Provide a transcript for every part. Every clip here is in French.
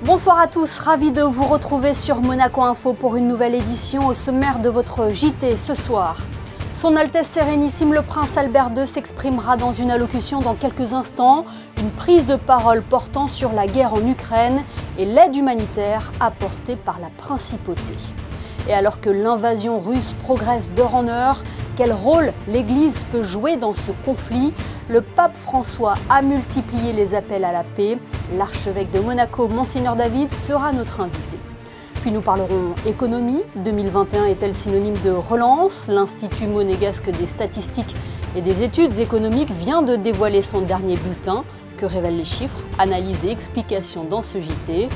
Bonsoir à tous, ravi de vous retrouver sur Monaco Info pour une nouvelle édition. Au sommaire de votre JT ce soir. Son Altesse Sérénissime le Prince Albert II s'exprimera dans une allocution dans quelques instants. Une prise de parole portant sur la guerre en Ukraine et l'aide humanitaire apportée par la Principauté. Et alors que l'invasion russe progresse d'heure en heure, quel rôle l'Église peut jouer dans ce conflit? Le pape François a multiplié les appels à la paix. L'archevêque de Monaco, Monseigneur David, sera notre invité. Puis nous parlerons économie. 2021 est-elle synonyme de relance? L'Institut monégasque des statistiques et des études économiques vient de dévoiler son dernier bulletin. Que révèlent les chiffres? Analyse et explication dans ce JT.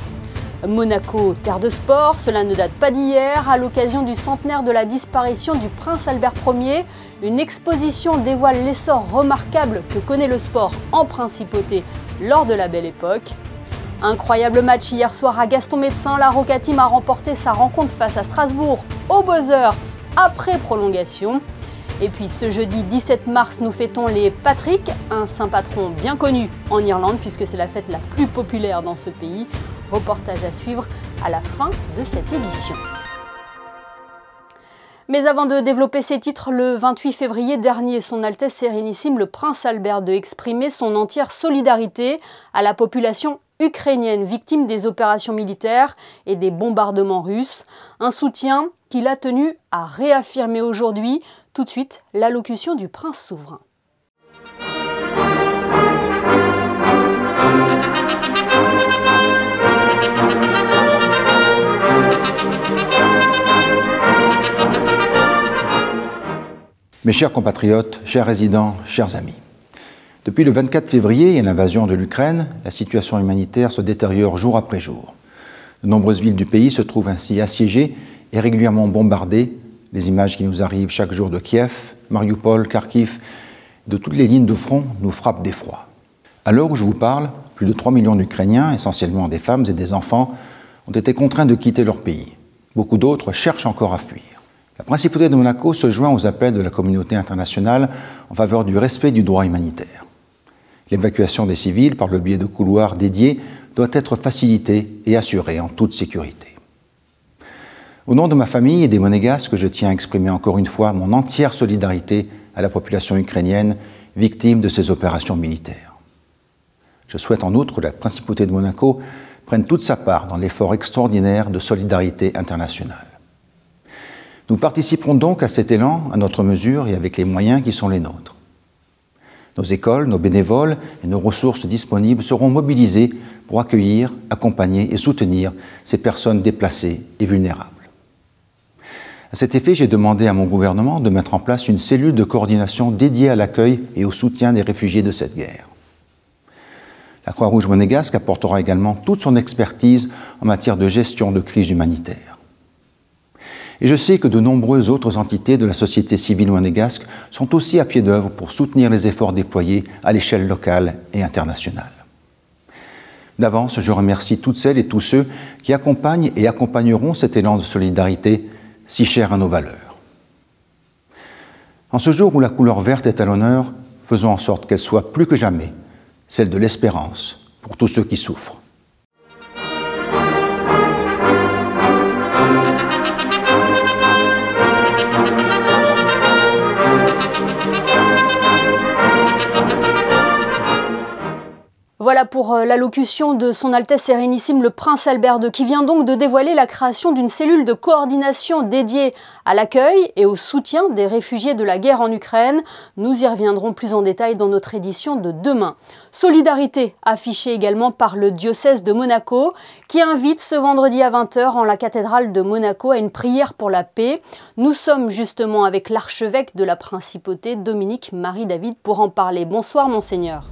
Monaco, terre de sport, cela ne date pas d'hier. À l'occasion du centenaire de la disparition du prince Albert Ier, une exposition dévoile l'essor remarquable que connaît le sport en Principauté lors de la Belle Époque. Incroyable match hier soir à Gaston-Médecin, la Roca Team a remporté sa rencontre face à Strasbourg au buzzer après prolongation. Et puis ce jeudi 17 mars, nous fêtons les Patrick, un saint patron bien connu en Irlande puisque c'est la fête la plus populaire dans ce pays. Reportage à suivre à la fin de cette édition. Mais avant de développer ces titres, le 28 février dernier, son Altesse Sérénissime le Prince Albert II exprimait son entière solidarité à la population ukrainienne victime des opérations militaires et des bombardements russes. Un soutien qu'il a tenu à réaffirmer aujourd'hui. Tout de suite, l'allocution du prince souverain. Mes chers compatriotes, chers résidents, chers amis. Depuis le 24 février et l'invasion de l'Ukraine, la situation humanitaire se détériore jour après jour. De nombreuses villes du pays se trouvent ainsi assiégées et régulièrement bombardées. Les images qui nous arrivent chaque jour de Kiev, Mariupol, Kharkiv, de toutes les lignes de front nous frappent d'effroi. À l'heure où je vous parle, plus de 3 millions d'Ukrainiens, essentiellement des femmes et des enfants, ont été contraints de quitter leur pays. Beaucoup d'autres cherchent encore à fuir. La Principauté de Monaco se joint aux appels de la communauté internationale en faveur du respect du droit humanitaire. L'évacuation des civils par le biais de couloirs dédiés doit être facilitée et assurée en toute sécurité. Au nom de ma famille et des Monégasques, je tiens à exprimer encore une fois mon entière solidarité à la population ukrainienne victime de ces opérations militaires. Je souhaite en outre que la Principauté de Monaco prenne toute sa part dans l'effort extraordinaire de solidarité internationale. Nous participerons donc à cet élan à notre mesure et avec les moyens qui sont les nôtres. Nos écoles, nos bénévoles et nos ressources disponibles seront mobilisées pour accueillir, accompagner et soutenir ces personnes déplacées et vulnérables. À cet effet, j'ai demandé à mon gouvernement de mettre en place une cellule de coordination dédiée à l'accueil et au soutien des réfugiés de cette guerre. La Croix-Rouge monégasque apportera également toute son expertise en matière de gestion de crise humanitaire. Et je sais que de nombreuses autres entités de la société civile monégasque sont aussi à pied d'œuvre pour soutenir les efforts déployés à l'échelle locale et internationale. D'avance, je remercie toutes celles et tous ceux qui accompagnent et accompagneront cet élan de solidarité si cher à nos valeurs. En ce jour où la couleur verte est à l'honneur, faisons en sorte qu'elle soit plus que jamais celle de l'espérance pour tous ceux qui souffrent. Voilà pour l'allocution de son Altesse Sérénissime le Prince Albert II qui vient donc de dévoiler la création d'une cellule de coordination dédiée à l'accueil et au soutien des réfugiés de la guerre en Ukraine. Nous y reviendrons plus en détail dans notre édition de demain. Solidarité affichée également par le diocèse de Monaco qui invite ce vendredi à 20 h en la cathédrale de Monaco à une prière pour la paix. Nous sommes justement avec l'archevêque de la Principauté, Dominique Marie David, pour en parler. Bonsoir Monseigneur.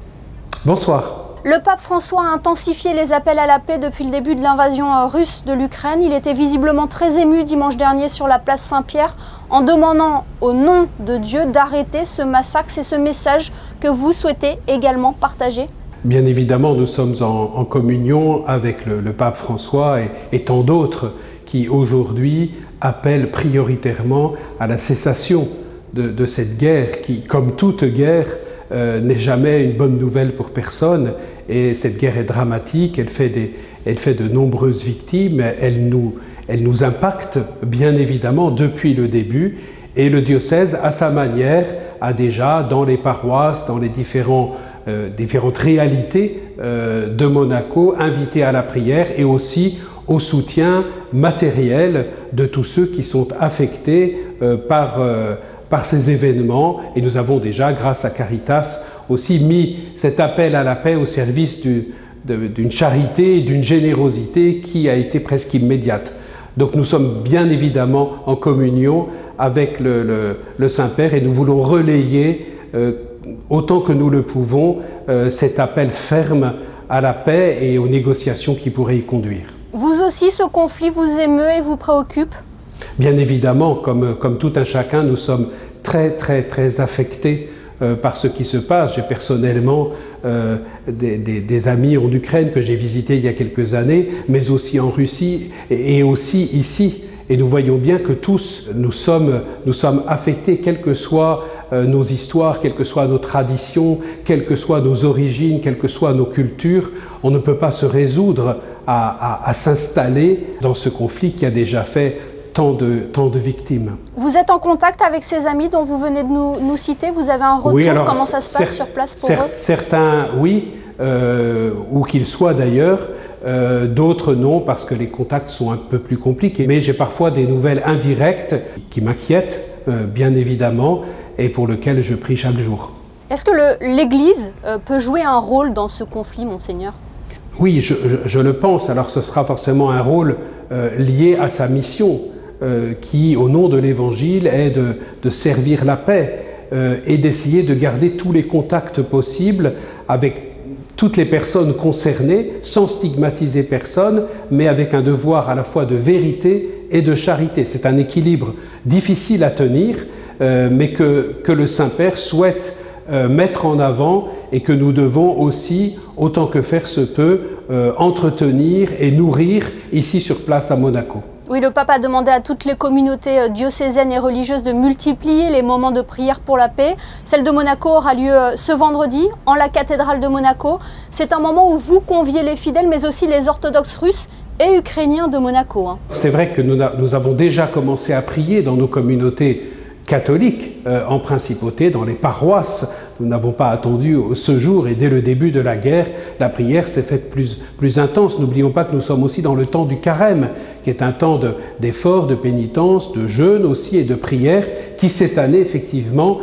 Bonsoir. Le pape François a intensifié les appels à la paix depuis le début de l'invasion russe de l'Ukraine. Il était visiblement très ému dimanche dernier sur la place Saint-Pierre en demandant au nom de Dieu d'arrêter ce massacre. C'est ce message que vous souhaitez également partager? Bien évidemment, nous sommes en communion avec le pape François et tant d'autres qui aujourd'hui appellent prioritairement à la cessation de cette guerre qui, comme toute guerre, n'est jamais une bonne nouvelle pour personne. Et cette guerre est dramatique, elle fait de nombreuses victimes, elle nous impacte bien évidemment depuis le début. Et le diocèse, à sa manière, a déjà dans les paroisses, dans les différentes réalités de Monaco, invité à la prière et aussi au soutien matériel de tous ceux qui sont affectés par ces événements. Et nous avons déjà, grâce à Caritas, aussi mis cet appel à la paix au service d'une charité et d'une générosité qui a été presque immédiate. Donc nous sommes bien évidemment en communion avec le Saint-Père et nous voulons relayer autant que nous le pouvons cet appel ferme à la paix et aux négociations qui pourraient y conduire. Vous aussi, ce conflit vous émeut et vous préoccupe? Bien évidemment, comme tout un chacun, nous sommes très affectés par ce qui se passe. J'ai personnellement des amis en Ukraine que j'ai visités il y a quelques années, mais aussi en Russie et aussi ici. Et nous voyons bien que tous, nous sommes affectés, quelles que soient nos histoires, quelles que soient nos traditions, quelles que soient nos origines, quelles que soient nos cultures. On ne peut pas se résoudre à s'installer dans ce conflit qui a déjà fait tant de victimes. Vous êtes en contact avec ces amis dont vous venez de nous citer? Vous avez un retour? Oui, alors, comment ça se passe sur place pour eux? Certains, oui, où qu'ils soient d'ailleurs. D'autres non, parce que les contacts sont un peu plus compliqués. Mais j'ai parfois des nouvelles indirectes qui m'inquiètent, bien évidemment, et pour lesquelles je prie chaque jour. Est-ce que l'Église peut jouer un rôle dans ce conflit, Monseigneur? Oui, je le pense. Alors ce sera forcément un rôle lié à sa mission, qui, au nom de l'Évangile, est de servir la paix et d'essayer de garder tous les contacts possibles avec toutes les personnes concernées, sans stigmatiser personne, mais avec un devoir à la fois de vérité et de charité. C'est un équilibre difficile à tenir, mais que le Saint-Père souhaite mettre en avant et que nous devons aussi, autant que faire se peut, entretenir et nourrir ici sur place à Monaco. Oui, le pape a demandé à toutes les communautés diocésaines et religieuses de multiplier les moments de prière pour la paix. Celle de Monaco aura lieu ce vendredi en la cathédrale de Monaco. C'est un moment où vous conviez les fidèles, mais aussi les orthodoxes russes et ukrainiens de Monaco. C'est vrai que nous avons déjà commencé à prier dans nos communautés catholiques en principauté, dans les paroisses. Nous n'avons pas attendu ce jour et dès le début de la guerre, la prière s'est faite plus intense. N'oublions pas que nous sommes aussi dans le temps du carême, qui est un temps d'effort, de pénitence, de jeûne aussi et de prière, qui cette année effectivement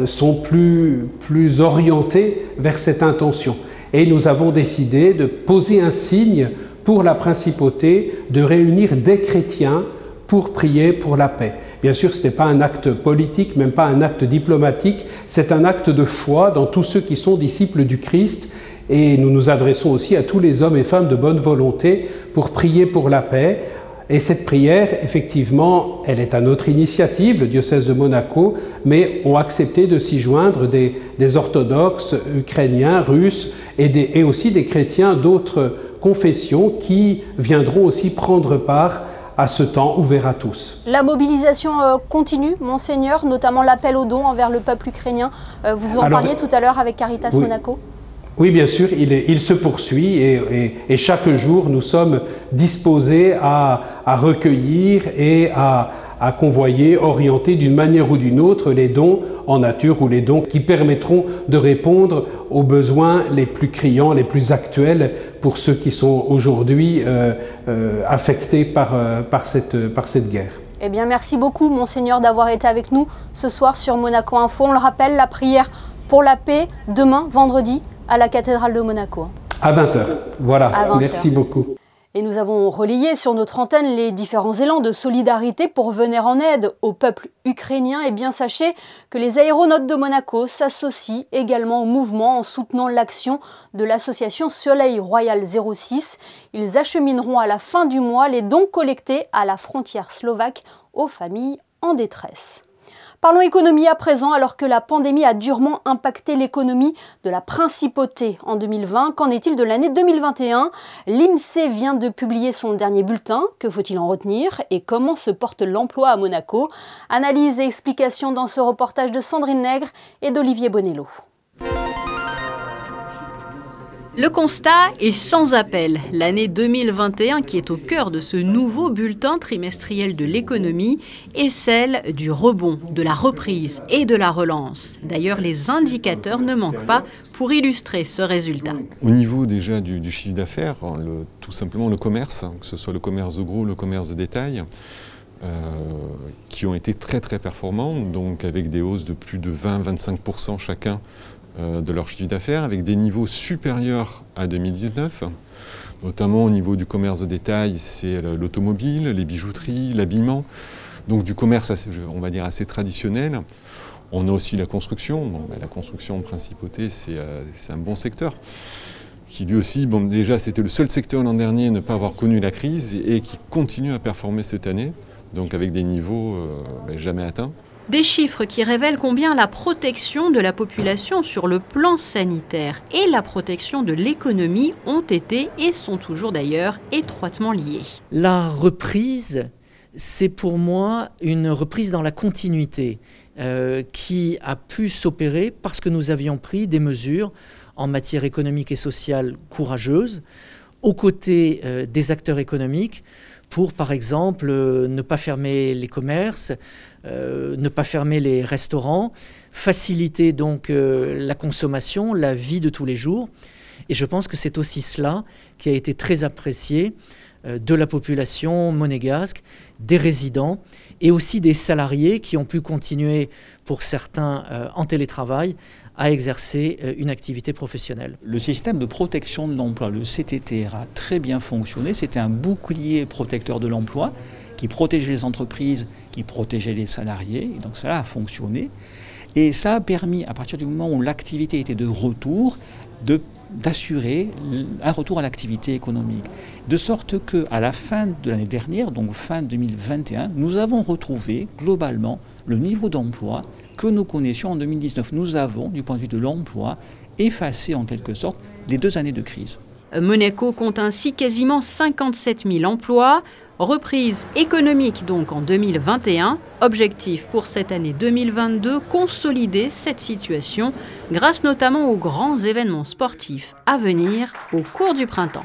sont plus orientés vers cette intention. Et nous avons décidé de poser un signe pour la principauté, de réunir des chrétiens pour prier pour la paix. Bien sûr, ce n'est pas un acte politique, même pas un acte diplomatique, c'est un acte de foi dans tous ceux qui sont disciples du Christ et nous nous adressons aussi à tous les hommes et femmes de bonne volonté pour prier pour la paix. Et cette prière, effectivement, elle est à notre initiative, le diocèse de Monaco, mais ont accepté de s'y joindre des orthodoxes ukrainiens, russes et aussi des chrétiens d'autres confessions qui viendront aussi prendre part à ce temps ouvert à tous. La mobilisation continue, Monseigneur, notamment l'appel aux dons envers le peuple ukrainien. Vous en parliez tout à l'heure avec Caritas Monaco. Oui, bien sûr, il se poursuit et chaque jour nous sommes disposés à recueillir et à convoyer, orienter d'une manière ou d'une autre les dons en nature ou les dons qui permettront de répondre aux besoins les plus criants, les plus actuels pour ceux qui sont aujourd'hui affectés par cette guerre. Eh bien, merci beaucoup, Monseigneur, d'avoir été avec nous ce soir sur Monaco Info. On le rappelle, la prière pour la paix, demain, vendredi, à la cathédrale de Monaco. À 20h, voilà, à 20h. Merci beaucoup. Et nous avons relayé sur notre antenne les différents élans de solidarité pour venir en aide au peuple ukrainien. Et bien sachez que les aéronautes de Monaco s'associent également au mouvement en soutenant l'action de l'association Soleil Royal 06. Ils achemineront à la fin du mois les dons collectés à la frontière slovaque aux familles en détresse. Parlons économie à présent, alors que la pandémie a durement impacté l'économie de la principauté en 2020. Qu'en est-il de l'année 2021? L'INSEE vient de publier son dernier bulletin. Que faut-il en retenir? Et comment se porte l'emploi à Monaco? Analyse et explication dans ce reportage de Sandrine Nègre et d'Olivier Bonello. Le constat est sans appel. L'année 2021, qui est au cœur de ce nouveau bulletin trimestriel de l'économie, est celle du rebond, de la reprise et de la relance. D'ailleurs, les indicateurs ne manquent pas pour illustrer ce résultat. Au niveau déjà du chiffre d'affaires, tout simplement le commerce, que ce soit le commerce de gros ou le commerce de détail, qui ont été très performants, donc avec des hausses de plus de 20-25% chacun de leur chiffre d'affaires, avec des niveaux supérieurs à 2019, notamment au niveau du commerce de détail, c'est l'automobile, les bijouteries, l'habillement, donc du commerce, on va dire, assez traditionnel. On a aussi la construction. Bon, la construction en principauté, c'est un bon secteur, qui lui aussi, bon, déjà c'était le seul secteur l'an dernier à ne pas avoir connu la crise et qui continue à performer cette année, donc avec des niveaux jamais atteints. Des chiffres qui révèlent combien la protection de la population sur le plan sanitaire et la protection de l'économie ont été et sont toujours d'ailleurs étroitement liées. La reprise, c'est pour moi une reprise dans la continuité qui a pu s'opérer parce que nous avions pris des mesures en matière économique et sociale courageuses aux côtés des acteurs économiques pour, par exemple, ne pas fermer les commerces, ne pas fermer les restaurants, faciliter donc la consommation, la vie de tous les jours. Et je pense que c'est aussi cela qui a été très apprécié de la population monégasque, des résidents et aussi des salariés qui ont pu continuer, pour certains en télétravail, à exercer une activité professionnelle. Le système de protection de l'emploi, le CTTR, a très bien fonctionné. C'était un bouclier protecteur de l'emploi qui protégeait les entreprises, qui protégeait les salariés. Et donc ça a fonctionné. Et ça a permis, à partir du moment où l'activité était de retour, d'assurer un retour à l'activité économique. De sorte qu'à la fin de l'année dernière, donc fin 2021, nous avons retrouvé globalement le niveau d'emploi que nous connaissions en 2019. Nous avons, du point de vue de l'emploi, effacé en quelque sorte les 2 années de crise. Monaco compte ainsi quasiment 57 000 emplois. Reprise économique donc en 2021. Objectif pour cette année 2022, consolider cette situation grâce notamment aux grands événements sportifs à venir au cours du printemps.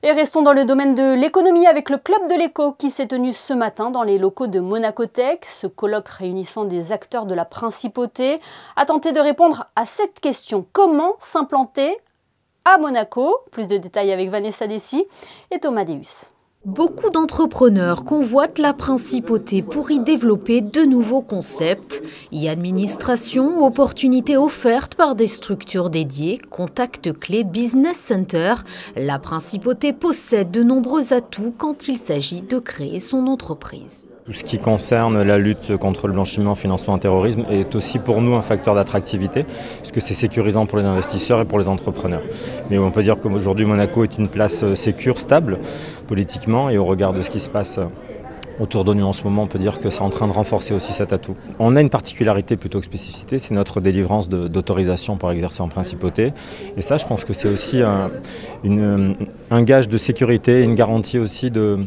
Et restons dans le domaine de l'économie avec le Club de l'éco qui s'est tenu ce matin dans les locaux de Monacotech. Ce colloque réunissant des acteurs de la principauté a tenté de répondre à cette question. Comment s'implanter à Monaco? Plus de détails avec Vanessa Dessy et Thomas Deus. Beaucoup d'entrepreneurs convoitent la principauté pour y développer de nouveaux concepts. E-administration, opportunités offertes par des structures dédiées, contacts clés, business center. La principauté possède de nombreux atouts quand il s'agit de créer son entreprise. Tout ce qui concerne la lutte contre le blanchiment, financement et terrorisme est aussi pour nous un facteur d'attractivité, puisque c'est sécurisant pour les investisseurs et pour les entrepreneurs. Mais on peut dire qu'aujourd'hui Monaco est une place sécure, stable, politiquement, et au regard de ce qui se passe autour de nous en ce moment, on peut dire que c'est en train de renforcer aussi cet atout. On a une particularité plutôt que spécificité, c'est notre délivrance d'autorisation pour exercer en principauté. Et ça, je pense que c'est aussi un gage de sécurité, une garantie aussi de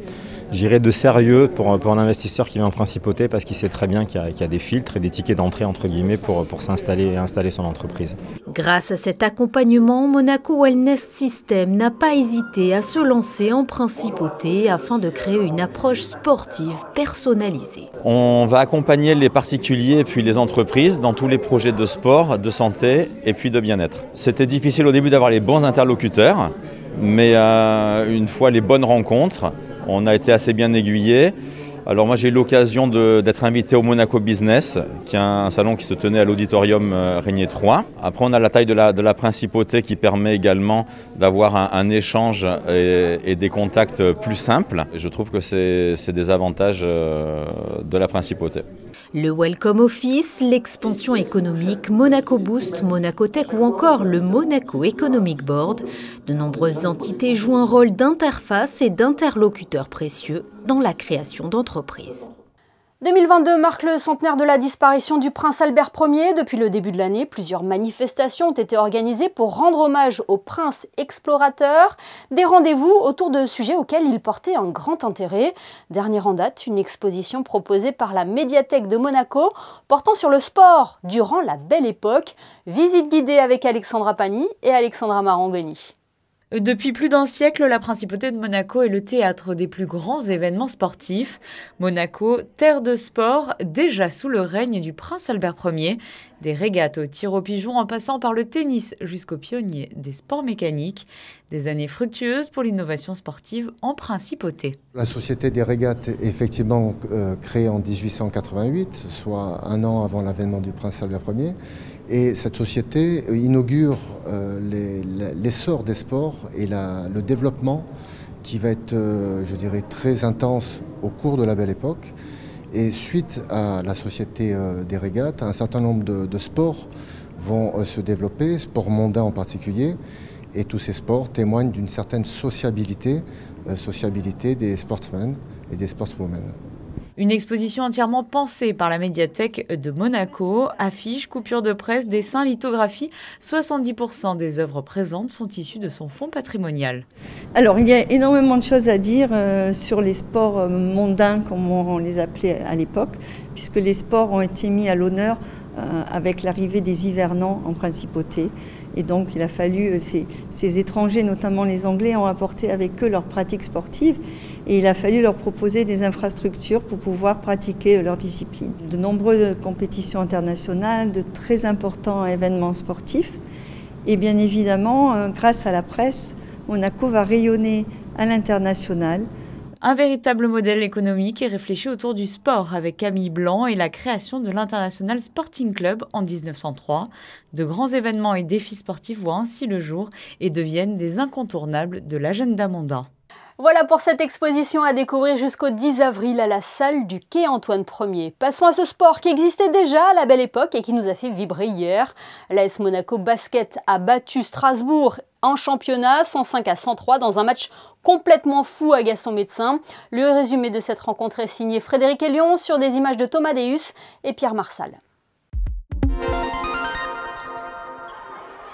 sérieux pour un investisseur qui vient en principauté, parce qu'il sait très bien qu'il y a des filtres et des tickets d'entrée entre guillemets pour s'installer et installer son entreprise. Grâce à cet accompagnement, Monaco Wellness System n'a pas hésité à se lancer en principauté afin de créer une approche sportive personnalisée. On va accompagner les particuliers et puis les entreprises dans tous les projets de sport, de santé et puis de bien-être. C'était difficile au début d'avoir les bons interlocuteurs, mais une fois les bonnes rencontres, on a été assez bien aiguillés. Alors moi j'ai eu l'occasion d'être invité au Monaco Business, qui est un salon qui se tenait à l'auditorium Régnier 3. Après on a la taille de la principauté qui permet également d'avoir un échange et des contacts plus simples. Et je trouve que c'est des avantages de la principauté. Le Welcome Office, l'expansion économique, Monaco Boost, Monacotech ou encore le Monaco Economic Board, de nombreuses entités jouent un rôle d'interface et d'interlocuteur précieux dans la création d'entreprises. 2022 marque le centenaire de la disparition du prince Albert Ier. Depuis le début de l'année, plusieurs manifestations ont été organisées pour rendre hommage au prince explorateur. Des rendez-vous autour de sujets auxquels il portait un grand intérêt. Dernière en date, une exposition proposée par la médiathèque de Monaco portant sur le sport durant la Belle Époque. Visite guidée avec Alexandra Pani et Alexandra Marangoni. Depuis plus d'un siècle, la principauté de Monaco est le théâtre des plus grands événements sportifs. Monaco, terre de sport, déjà sous le règne du prince Albert Ier. Des régates au tir au pigeon en passant par le tennis jusqu'aux pionniers des sports mécaniques. Des années fructueuses pour l'innovation sportive en principauté. La Société des régates est effectivement créée en 1888, soit un an avant l'avènement du prince Albert Ier. Et cette société inaugure l'essor des sports et le développement qui va être, je dirais, très intense au cours de la Belle Époque. Et suite à la Société des régates, un certain nombre de sports vont se développer, sports mondains en particulier. Et tous ces sports témoignent d'une certaine sociabilité des sportsmen et des sportswomen. Une exposition entièrement pensée par la médiathèque de Monaco. Affiches, coupures de presse, dessins, lithographies. 70% des œuvres présentes sont issues de son fonds patrimonial. Alors, il y a énormément de choses à dire sur les sports mondains, comme on les appelait à l'époque, puisque les sports ont été mis à l'honneur avec l'arrivée des hivernants en principauté. Et donc, il a fallu, ces étrangers, notamment les Anglais, ont apporté avec eux leurs pratiques sportives. Et il a fallu leur proposer des infrastructures pour pouvoir pratiquer leur discipline. De nombreuses compétitions internationales, de très importants événements sportifs. Et bien évidemment, grâce à la presse, Monaco va rayonner à l'international. Un véritable modèle économique est réfléchi autour du sport avec Camille Blanc et la création de l'International Sporting Club en 1903. De grands événements et défis sportifs voient ainsi le jour et deviennent des incontournables de l'agenda mondain. Voilà pour cette exposition à découvrir jusqu'au 10 avril à la salle du quai Antoine Ier. Passons à ce sport qui existait déjà à la Belle Époque et qui nous a fait vibrer hier. L'AS Monaco Basket a battu Strasbourg en championnat 105-103 dans un match complètement fou à Gaston-Médecin. Le résumé de cette rencontre est signé Frédéric Elion sur des images de Thomas Deus et Pierre Marsal.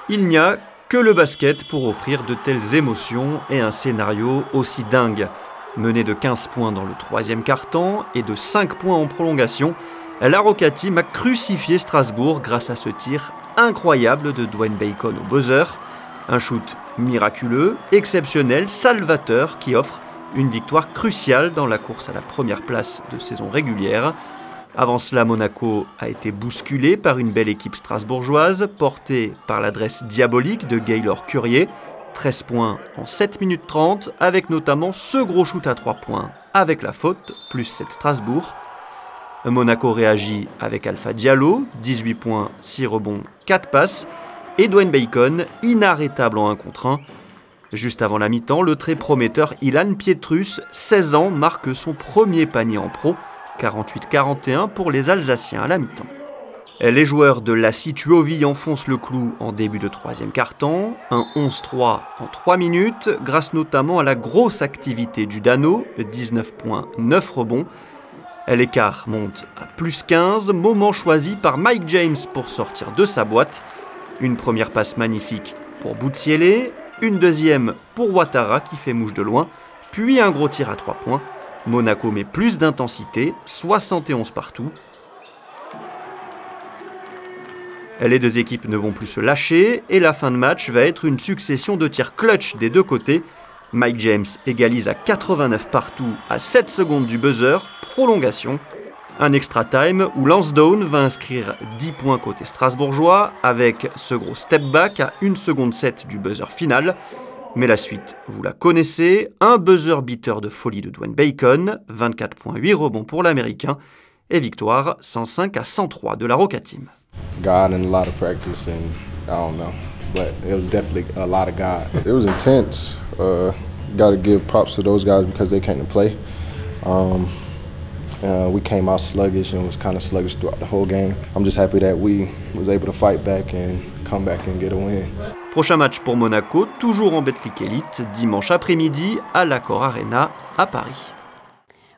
Il n'y a que le basket pour offrir de telles émotions et un scénario aussi dingue. Mené de 15 points dans le troisième quart-temps et de 5 points en prolongation, la Roca Team a crucifié Strasbourg grâce à ce tir incroyable de Dwayne Bacon au buzzer. Un shoot miraculeux, exceptionnel, salvateur qui offre une victoire cruciale dans la course à la première place de saison régulière. Avant cela, Monaco a été bousculé par une belle équipe strasbourgeoise, portée par l'adresse diabolique de Gaylor Curier. 13 points en 7 minutes 30, avec notamment ce gros shoot à 3 points, avec la faute, plus 7 Strasbourg. Monaco réagit avec Alpha Diallo, 18 points, 6 rebonds, 4 passes, et Dwayne Bacon, inarrêtable en 1 contre 1. Juste avant la mi-temps, le très prometteur Ilan Pietrus, 16 ans, marque son premier panier en pro, 48-41 pour les Alsaciens à la mi-temps. Les joueurs de Lassi Tuovi enfoncent le clou en début de troisième quart-temps, un 11-3 en 3 minutes, grâce notamment à la grosse activité du Dano, 19 points, 9 rebonds. L'écart monte à plus 15, moment choisi par Mike James pour sortir de sa boîte. Une première passe magnifique pour Boutsielé, une deuxième pour Ouattara qui fait mouche de loin, puis un gros tir à 3 points. Monaco met plus d'intensité, 71 partout. Les deux équipes ne vont plus se lâcher et la fin de match va être une succession de tirs clutch des deux côtés. Mike James égalise à 89 partout à 7 secondes du buzzer, prolongation. Un extra time où Lansdowne va inscrire 10 points côté strasbourgeois avec ce gros step back à 1 seconde 7 du buzzer final. Mais la suite, vous la connaissez, un buzzer beater de folie de Dwayne Bacon, 24,8 rebonds pour l'Américain, et victoire 105-103 de la Roca Team. God and a lot of practice and I don't know, but it was definitely a lot of God. It was intense. Got to give props to those guys because they came to play. We came out sluggish and was kind of sluggish throughout the whole game. I'm just happy that we was able to fight back and come back and get a win. Prochain match pour Monaco, toujours en Betclic Elite, dimanche après-midi à l'Accor Arena à Paris.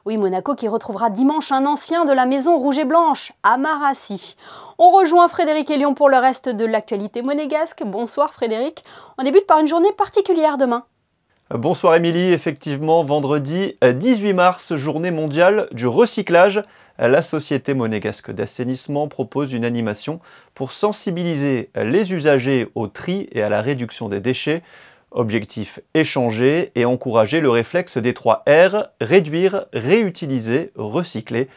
Oui, Monaco qui retrouvera dimanche un ancien de la maison rouge et blanche, Amarassi. On rejoint Frédéric Elion pour le reste de l'actualité monégasque. Bonsoir Frédéric. On débute par une journée particulière demain. Bonsoir Émilie, effectivement, vendredi 18 mars, journée mondiale du recyclage. La Société monégasque d'assainissement propose une animation pour sensibiliser les usagers au tri et à la réduction des déchets. Objectif, échanger et encourager le réflexe des 3 R, réduire, réutiliser, recycler.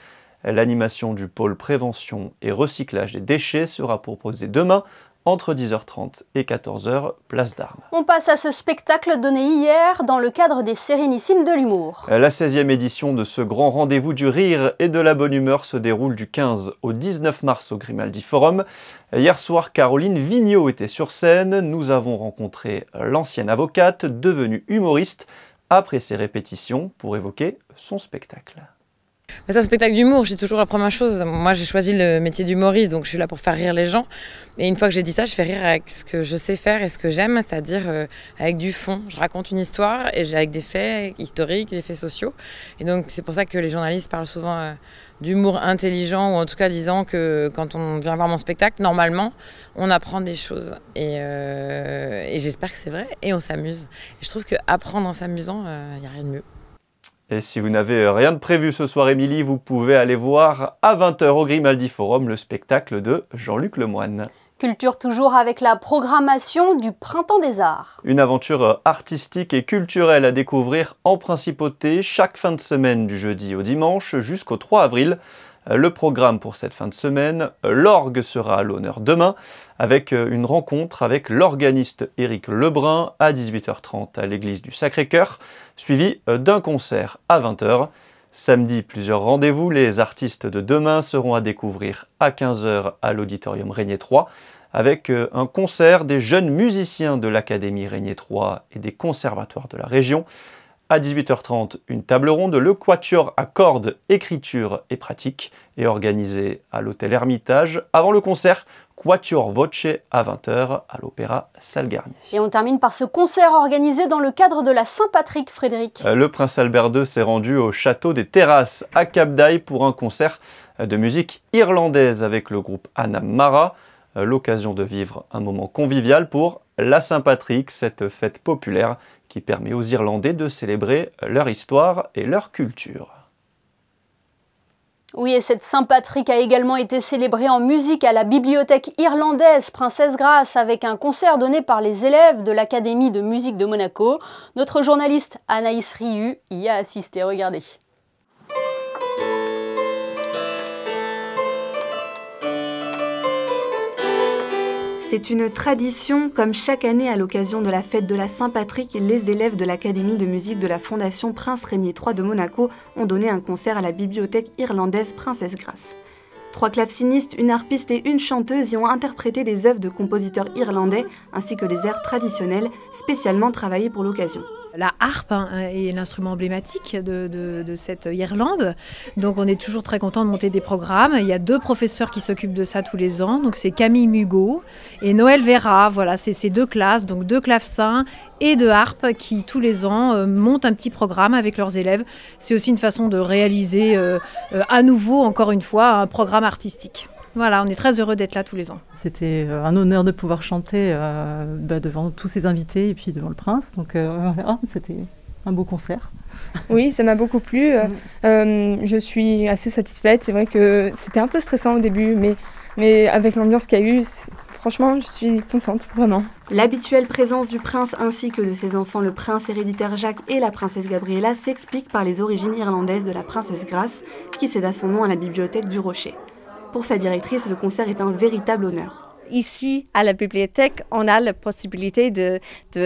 L'animation du pôle prévention et recyclage des déchets sera proposée demain entre 10h30 et 14h, place d'Armes. On passe à ce spectacle donné hier dans le cadre des Sérénissimes de l'humour. La 16e édition de ce grand rendez-vous du rire et de la bonne humeur se déroule du 15 au 19 mars au Grimaldi Forum. Hier soir, Caroline Vigneault était sur scène. Nous avons rencontré l'ancienne avocate devenue humoriste après ses répétitions pour évoquer son spectacle. C'est un spectacle d'humour, j'ai toujours la première chose. Moi, j'ai choisi le métier d'humoriste, donc je suis là pour faire rire les gens. Et une fois que j'ai dit ça, je fais rire avec ce que je sais faire et ce que j'aime, c'est-à-dire avec du fond. Je raconte une histoire et j'ai avec des faits historiques, des faits sociaux. Et donc, c'est pour ça que les journalistes parlent souvent d'humour intelligent, ou en tout cas disant que quand on vient voir mon spectacle, normalement, on apprend des choses. Et j'espère que c'est vrai, et on s'amuse. Et je trouve qu'apprendre en s'amusant, il n'y a rien de mieux. Et si vous n'avez rien de prévu ce soir, Émilie, vous pouvez aller voir à 20h au Grimaldi Forum le spectacle de Jean-Luc Lemoyne. Culture toujours avec la programmation du Printemps des Arts. Une aventure artistique et culturelle à découvrir en Principauté chaque fin de semaine du jeudi au dimanche jusqu'au 3 avril. Le programme pour cette fin de semaine, l'orgue sera à l'honneur demain avec une rencontre avec l'organiste Éric Lebrun à 18h30 à l'église du Sacré-Cœur, suivi d'un concert à 20h. Samedi, plusieurs rendez-vous. Les artistes de demain seront à découvrir à 15h à l'auditorium Régnier 3 avec un concert des jeunes musiciens de l'Académie Régnier 3 et des conservatoires de la région. À 18h30, une table ronde, le quatuor à cordes, écriture et pratique est organisé à l'hôtel Hermitage. Avant le concert, quatuor voce à 20h à l'opéra Salle Garnier. Et on termine par ce concert organisé dans le cadre de la Saint-Patrick, Frédéric. Le prince Albert II s'est rendu au château des Terrasses à Cap d'Aille pour un concert de musique irlandaise avec le groupe Anam Mara. L'occasion de vivre un moment convivial pour la Saint-Patrick, cette fête populaire qui permet aux Irlandais de célébrer leur histoire et leur culture. Oui, et cette Saint-Patrick a également été célébrée en musique à la bibliothèque irlandaise Princesse Grace avec un concert donné par les élèves de l'Académie de musique de Monaco. Notre journaliste Anaïs Riu y a assisté. Regardez. C'est une tradition, comme chaque année à l'occasion de la fête de la Saint-Patrick, les élèves de l'Académie de musique de la Fondation Prince Régnier III de Monaco ont donné un concert à la bibliothèque irlandaise Princesse Grace. 3 clavecinistes, une harpiste et une chanteuse y ont interprété des œuvres de compositeurs irlandais ainsi que des airs traditionnels spécialement travaillés pour l'occasion. La harpe est l'instrument emblématique de cette Irlande. Donc on est toujours très content de monter des programmes. Il y a 2 professeurs qui s'occupent de ça tous les ans. Donc c'est Camille Mugot et Noël Vera. Voilà, c'est ces 2 classes, donc 2 clavecins et de harpe qui tous les ans montent un petit programme avec leurs élèves. C'est aussi une façon de réaliser à nouveau, encore une fois, un programme artistique. Voilà, on est très heureux d'être là tous les ans. C'était un honneur de pouvoir chanter devant tous ces invités et puis devant le prince. Donc c'était un beau concert. Oui, ça m'a beaucoup plu. Je suis assez satisfaite. C'est vrai que c'était un peu stressant au début, mais avec l'ambiance qu'il y a eu, franchement, je suis contente, vraiment. L'habituelle présence du prince ainsi que de ses enfants, le prince héréditaire Jacques et la princesse Gabriella, s'explique par les origines irlandaises de la princesse Grace, qui céda son nom à la bibliothèque du Rocher. Pour sa directrice, le concert est un véritable honneur. Ici, à la bibliothèque, on a la possibilité de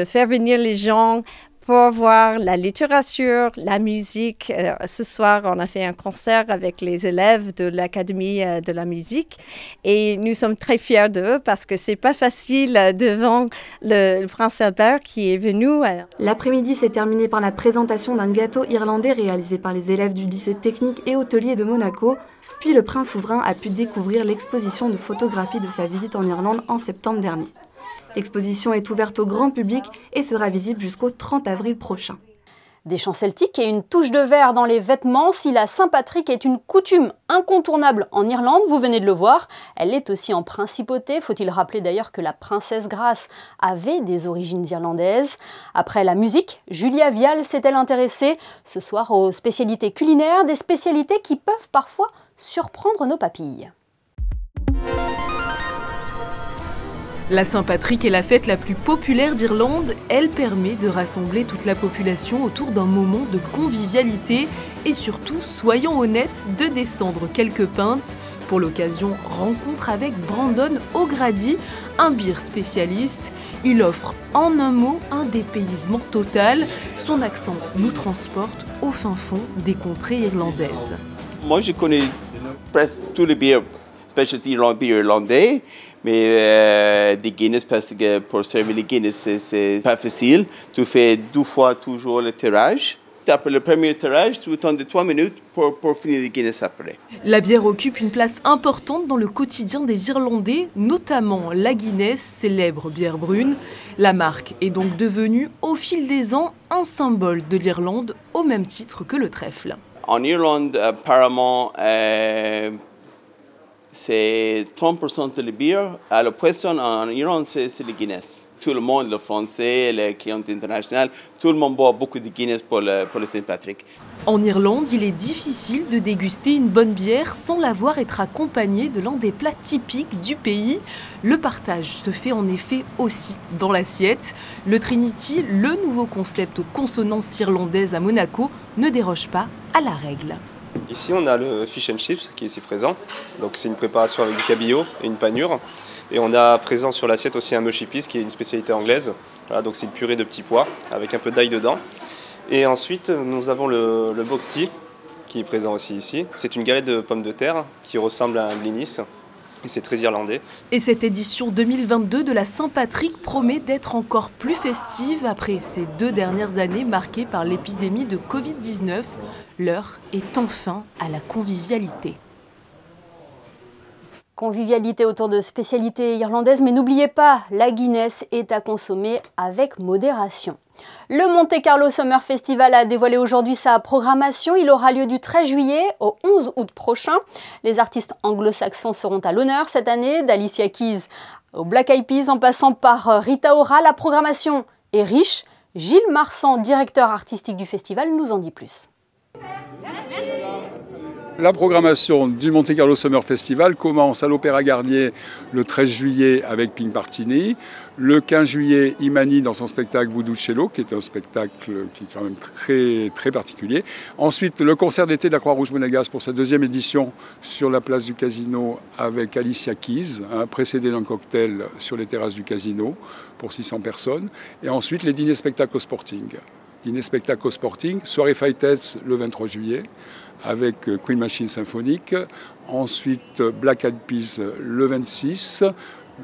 faire venir les gens pour voir la littérature, la musique. Ce soir, on a fait un concert avec les élèves de l'Académie de la musique et nous sommes très fiers d'eux parce que c'est pas facile devant le prince Albert qui est venu. L'après-midi s'est terminé par la présentation d'un gâteau irlandais réalisé par les élèves du lycée technique et hôtelier de Monaco. Puis le prince souverain a pu découvrir l'exposition de photographie de sa visite en Irlande en septembre dernier. L'exposition est ouverte au grand public et sera visible jusqu'au 30 avril prochain. Des chants celtiques et une touche de vert dans les vêtements. Si la Saint-Patrick est une coutume incontournable en Irlande, vous venez de le voir, elle est aussi en principauté. Faut-il rappeler d'ailleurs que la princesse Grace avait des origines irlandaises. Après la musique, Julia Vial s'est-elle intéressée ce soir aux spécialités culinaires, des spécialités qui peuvent parfois surprendre nos papilles. La Saint-Patrick est la fête la plus populaire d'Irlande. Elle permet de rassembler toute la population autour d'un moment de convivialité et surtout, soyons honnêtes, de descendre quelques pintes. Pour l'occasion, rencontre avec Brandon O'Grady, un beer spécialiste. Il offre en un mot un dépaysement total. Son accent nous transporte au fin fond des contrées irlandaises. Moi, je connais presque tous les bières, spécialité irlandais. Mais des Guinness, parce que pour servir les Guinness, c'est pas facile. Tu fais 2 fois toujours le tirage. Après le premier tirage, tu attends 3 minutes pour finir les Guinness après. La bière occupe une place importante dans le quotidien des Irlandais, notamment la Guinness, célèbre bière brune. La marque est donc devenue, au fil des ans, un symbole de l'Irlande, au même titre que le trèfle. En Irlande, apparemment, c'est 30% de la bière. À la poisson en Irlande, c'est le Guinness. Tout le monde, le français, les clients internationaux, tout le monde boit beaucoup de Guinness pour le Saint-Patrick. En Irlande, il est difficile de déguster une bonne bière sans la voir être accompagnée de l'un des plats typiques du pays. Le partage se fait en effet aussi dans l'assiette. Le Trinity, le nouveau concept aux consonances irlandaises à Monaco, ne déroge pas à la règle. Ici, on a le fish and chips qui est ici présent. Donc, c'est une préparation avec du cabillaud et une panure. Et on a présent sur l'assiette aussi un mushy peas qui est une spécialité anglaise. Voilà, donc, c'est une purée de petits pois avec un peu d'ail dedans. Et ensuite, nous avons le box tea qui est présent aussi ici. C'est une galette de pommes de terre qui ressemble à un blinis. Et c'est très irlandais. Et cette édition 2022 de la Saint-Patrick promet d'être encore plus festive après ces 2 dernières années marquées par l'épidémie de Covid-19. L'heure est enfin à la convivialité. Convivialité autour de spécialités irlandaises, mais n'oubliez pas, la Guinness est à consommer avec modération. Le Monte Carlo Summer Festival a dévoilé aujourd'hui sa programmation. Il aura lieu du 13 juillet au 11 août prochain. Les artistes anglo-saxons seront à l'honneur cette année, d'Alicia Keys au Black Eyed Peas en passant par Rita Ora. La programmation est riche. Gilles Marsan, directeur artistique du festival, nous en dit plus. La programmation du Monte Carlo Summer Festival commence à l'Opéra Garnier le 13 juillet avec Pink Martini. Le 15 juillet, Imani dans son spectacle Voodoo Cello, qui est un spectacle qui est quand même très particulier. Ensuite, le concert d'été de la Croix-Rouge monégasque pour sa 2e édition sur la place du Casino avec Alicia Keys, précédé d'un cocktail sur les terrasses du Casino pour 600 personnes. Et ensuite, les dîners spectacles au Sporting. Dîner spectacle au Sporting, soirée Fightets le 23 juillet avec Queen Machine Symphonique. Ensuite, Black Eyed Peas le 26.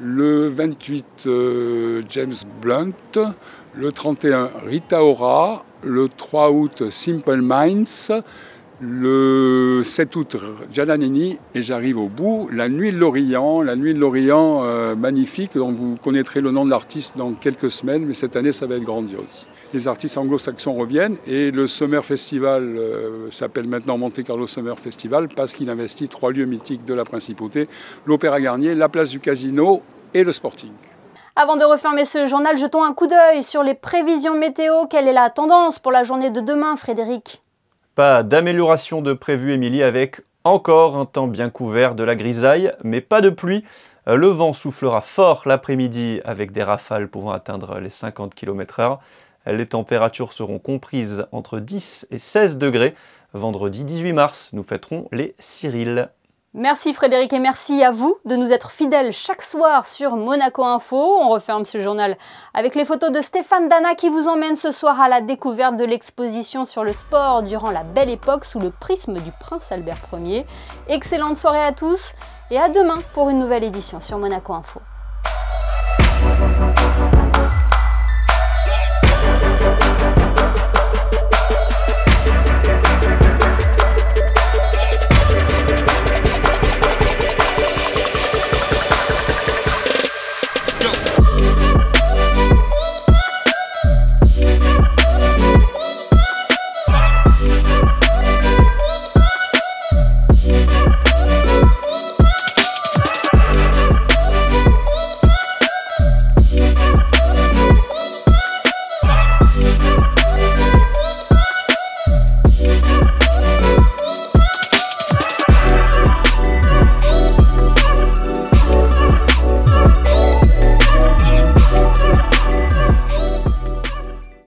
Le 28, James Blunt. Le 31, Rita Ora. Le 3 août, Simple Minds. Le 7 août, Gianna Nini. Et j'arrive au bout, la Nuit de l'Orient. La Nuit de l'Orient magnifique, dont vous connaîtrez le nom de l'artiste dans quelques semaines, mais cette année, ça va être grandiose. Les artistes anglo-saxons reviennent et le Summer Festival s'appelle maintenant Monte Carlo Summer Festival parce qu'il investit 3 lieux mythiques de la Principauté, l'Opéra Garnier, la place du Casino et le Sporting. Avant de refermer ce journal, jetons un coup d'œil sur les prévisions météo. Quelle est la tendance pour la journée de demain, Frédéric? Pas d'amélioration de prévu, Émilie, avec encore un temps bien couvert, de la grisaille, mais pas de pluie. Le vent soufflera fort l'après-midi avec des rafales pouvant atteindre les 50 km/h. Les températures seront comprises entre 10 et 16 degrés. Vendredi 18 mars, nous fêterons les Cyrils. Merci Frédéric et merci à vous de nous être fidèles chaque soir sur Monaco Info. On referme ce journal avec les photos de Stéphane Dana qui vous emmène ce soir à la découverte de l'exposition sur le sport durant la Belle Époque sous le prisme du prince Albert Ier. Excellente soirée à tous et à demain pour une nouvelle édition sur Monaco Info.